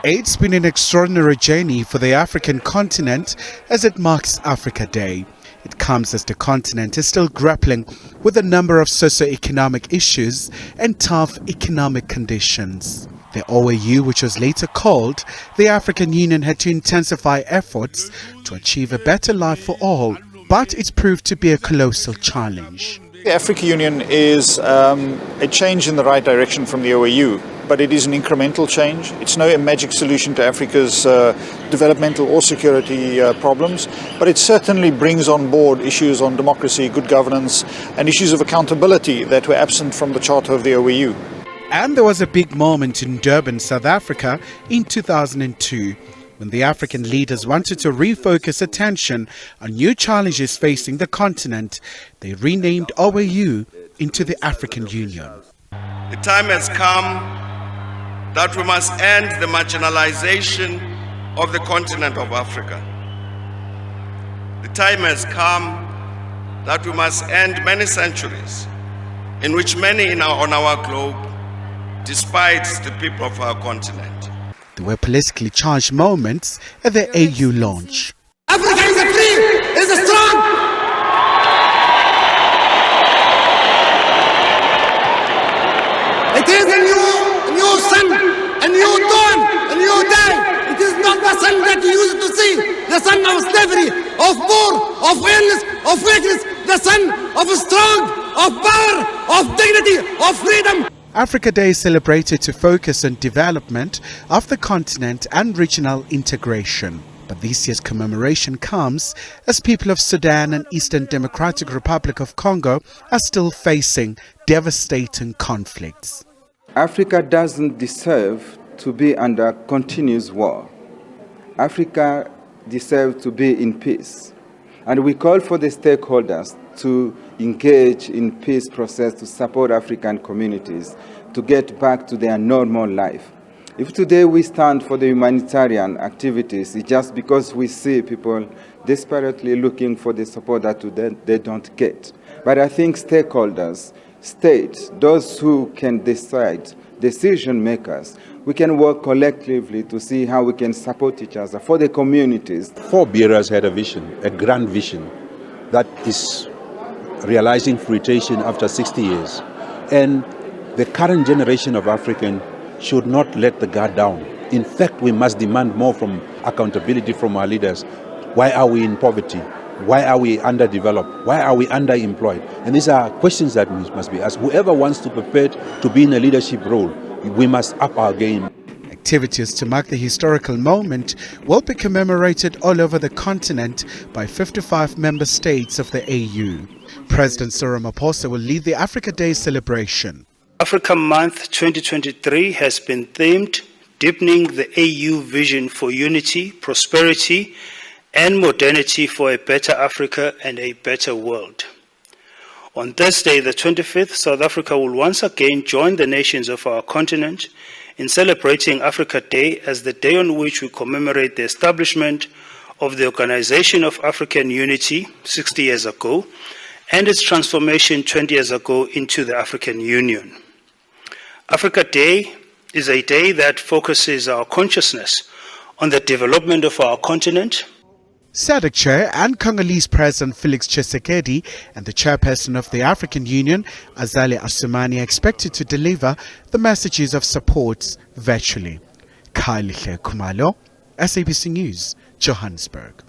It's been an extraordinary journey for the African continent as it marks Africa Day. It comes as the continent is still grappling with a number of socio-economic issues and tough economic conditions. The OAU, which was later called the African Union, had to intensify efforts to achieve a better life for all, but it proved to be a colossal challenge. The African Union is a change in the right direction from the OAU, but it is an incremental change. It's no magic solution to Africa's developmental or security problems, but it certainly brings on board issues on democracy, good governance, and issues of accountability that were absent from the Charter of the OAU. And there was a big moment in Durban, South Africa in 2002. When the African leaders wanted to refocus attention on new challenges facing the continent, they renamed OAU into the African Union. The time has come that we must end the marginalization of the continent of Africa. The time has come that we must end many centuries in which many on our globe despised the people of our continent. There were politically charged moments at the AU launch. Africa is a free, is a strong. It is a new sun, a new dawn, a new day. It is not the sun that you used to see, the sun of slavery, of war, of illness, of weakness, the sun of strong, of power, of dignity, of freedom. Africa Day is celebrated to focus on development of the continent and regional integration. But this year's commemoration comes as people of Sudan and Eastern Democratic Republic of Congo are still facing devastating conflicts. Africa doesn't deserve to be under continuous war. Africa deserves to be in peace. And we call for the stakeholders to engage in peace process to support African communities to get back to their normal life. If today we stand for the humanitarian activities, it's just because we see people desperately looking for the support that they don't get. But I think stakeholders, states, those who can decide, decision makers, we can work collectively to see how we can support each other for the communities. Forebearers had a vision, a grand vision, that is realizing fruition after 60 years. And the current generation of Africans should not let the guard down. In fact, we must demand more from accountability from our leaders. Why are we in poverty? Why are we underdeveloped? Why are we underemployed? And these are questions that must be asked. Whoever wants to prepare to be in a leadership role, we must up our game. Activities to mark the historical moment will be commemorated all over the continent by 55 member states of the AU. President Cyril Ramaphosa will lead the Africa Day celebration. Africa Month 2023 has been themed Deepening the AU Vision for Unity, Prosperity and Modernity for a Better Africa and a Better World. On Thursday, the 25th, South Africa will once again join the nations of our continent in celebrating Africa Day as the day on which we commemorate the establishment of the Organization of African Unity 60 years ago and its transformation 20 years ago into the African Union. Africa Day is a day that focuses our consciousness on the development of our continent. SADC Chair and Congolese President Felix Tshisekedi and the Chairperson of the African Union, Azali Assoumani, are expected to deliver the messages of support virtually. Khumalo, SABC News, Johannesburg.